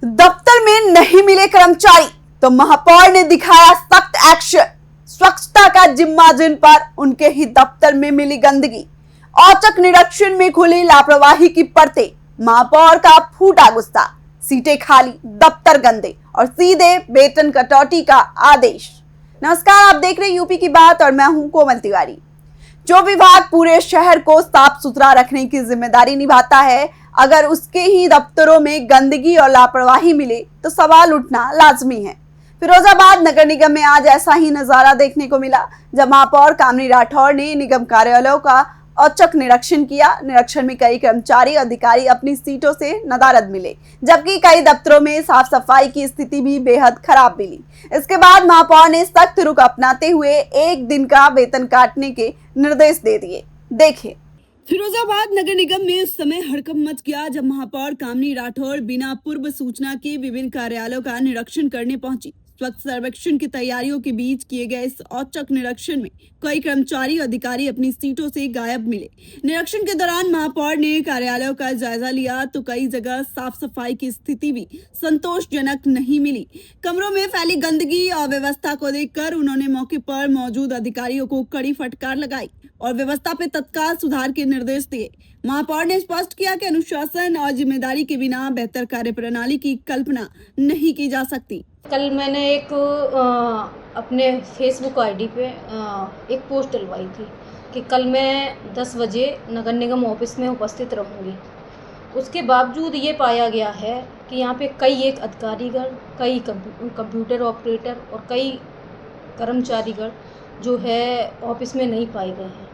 दफ्तर में नहीं मिले कर्मचारी तो महापौर ने दिखाया सख्त एक्शन। स्वच्छता का जिम्मा जिन पर, उनके ही दफ्तर में मिली गंदगी। औचक निरीक्षण में खुली लापरवाही की परतें। महापौर का फूटा गुस्सा, सीटें खाली, दफ्तर गंदे और सीधे वेतन कटौती का आदेश। नमस्कार, आप देख रहे हैं यूपी की बात और मैं हूं कोमल तिवारी। जो विभाग पूरे शहर को साफ सुथरा रखने की जिम्मेदारी निभाता है, अगर उसके ही दफ्तरों में गंदगी और लापरवाही मिले तो सवाल उठना लाजमी है। फिरोजाबाद नगर निगम में आज ऐसा ही नजारा देखने को मिला, जब महापौर कामिनी राठौर ने निगम कार्यालयों का औचक निरीक्षण किया। निरीक्षण में कई कर्मचारी अधिकारी अपनी सीटों से नदारद मिले, जबकि कई दफ्तरों में साफ सफाई की स्थिति भी बेहद खराब मिली। इसके बाद महापौर ने सख्त रुख अपनाते हुए एक दिन का वेतन काटने के निर्देश दे दिए। देखिए, फिरोजाबाद नगर निगम में उस समय हड़कंप मच गया जब महापौर कामिनी राठौर बिना पूर्व सूचना के विभिन्न कार्यालयों का निरीक्षण करने पहुंची। स्वच्छ सर्वेक्षण की तैयारियों के बीच किए गए इस औचक निरीक्षण में कई कर्मचारी अधिकारी अपनी सीटों से गायब मिले। निरीक्षण के दौरान महापौर ने कार्यालयों का जायजा लिया तो कई जगह साफ सफाई की स्थिति भी संतोषजनक नहीं मिली। कमरों में फैली गंदगी और व्यवस्था को देखकर उन्होंने मौके पर मौजूद अधिकारियों को कड़ी फटकार लगाई और व्यवस्था पे तत्काल सुधार के निर्देश दिए। महापौर ने स्पष्ट किया कि अनुशासन और जिम्मेदारी के बिना बेहतर कार्यप्रणाली की कल्पना नहीं की जा सकती। कल मैंने एक अपने फेसबुक आईडी पे एक पोस्ट डलवाई थी कि कल मैं 10 बजे नगर निगम ऑफिस में उपस्थित रहूँगी। उसके बावजूद ये पाया गया है कि यहाँ पे कई एक अधिकारीगण, कई कंप्यूटर ऑपरेटर और कई कर्मचारीगण जो है ऑफिस में नहीं पाए गए हैं।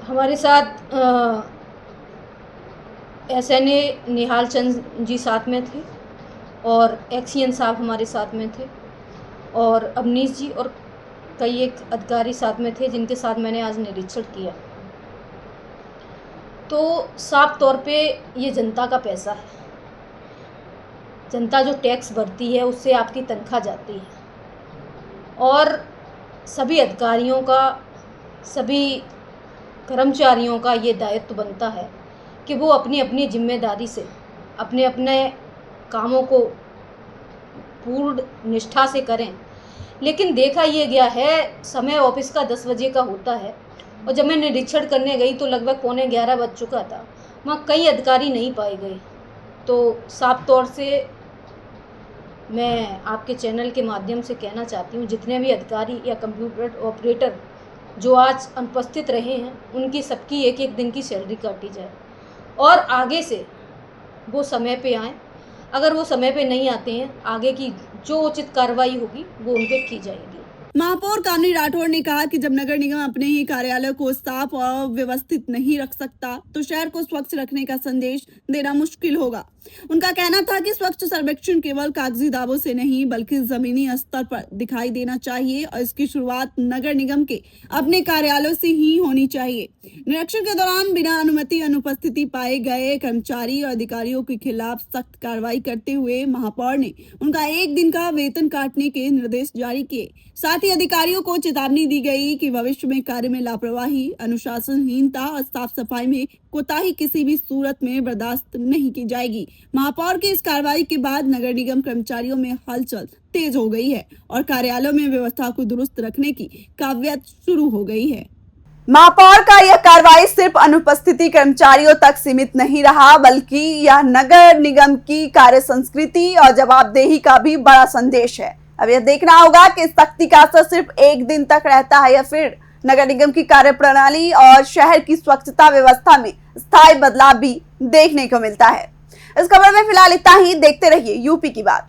हमारे साथ SNA निहाल चंद जी साथ में थे और एक्सीएन साहब हमारे साथ में थे और अवनीश जी और कई एक अधिकारी साथ में थे जिनके साथ मैंने आज निरीक्षण किया। तो साफ तौर पे ये जनता का पैसा है। जनता जो टैक्स भरती है उससे आपकी तनख्वाह जाती है और सभी अधिकारियों का, सभी कर्मचारियों का ये दायित्व बनता है कि वो अपनी अपनी जिम्मेदारी से अपने अपने कामों को पूर्ण निष्ठा से करें। लेकिन देखा ये गया है, समय ऑफिस का 10 बजे का होता है और जब मैं निरीक्षण करने गई तो लगभग 11:15 बज चुका था। वहाँ कई अधिकारी नहीं पाए गए। तो साफ तौर से मैं आपके चैनल के माध्यम से कहना चाहती हूँ, जितने भी अधिकारी या कंप्यूटर ऑपरेटर जो आज अनुपस्थित रहे हैं, उनकी सबकी एक एक दिन की सैलरी काटी जाए और आगे से वो समय पे आएँ। अगर वो समय पे नहीं आते हैं, आगे की जो उचित कार्रवाई होगी वो उन पे की जाएगी। महापौर कामिनी राठौर ने कहा कि जब नगर निगम अपने ही कार्यालय को साफ और व्यवस्थित नहीं रख सकता तो शहर को स्वच्छ रखने का संदेश देना मुश्किल होगा। उनका कहना था कि स्वच्छ सर्वेक्षण केवल कागजी दावों से नहीं बल्कि जमीनी स्तर पर दिखाई देना चाहिए और इसकी शुरुआत नगर निगम के अपने कार्यालयों से ही होनी चाहिए। निरीक्षण के दौरान बिना अनुमति अनुपस्थिति पाए गए कर्मचारी और अधिकारियों के खिलाफ सख्त कार्रवाई करते हुए महापौर ने उनका एक दिन का वेतन काटने के निर्देश जारी किए। साथ ही अधिकारियों को चेतावनी दी गई कि भविष्य में कार्य में लापरवाही, अनुशासनहीनता और साफ सफाई में कोताही किसी भी सूरत में बर्दाश्त नहीं की जाएगी। महापौर की इस कार्रवाई के बाद नगर निगम कर्मचारियों में हलचल तेज हो गई है और कार्यालयों में व्यवस्था को दुरुस्त रखने की कवायद शुरू हो गई है। महापौर का यह कार्रवाई सिर्फ अनुपस्थिति कर्मचारियों तक सीमित नहीं रहा, बल्कि यह नगर निगम की कार्य संस्कृति और जवाबदेही का भी बड़ा संदेश है। अब यह देखना होगा कि सख्ती का असर सिर्फ एक दिन तक रहता है या फिर नगर निगम की कार्यप्रणाली और शहर की स्वच्छता व्यवस्था में स्थायी बदलाव भी देखने को मिलता है। इस खबर में फिलहाल इतना ही। देखते रहिए यूपी की बात।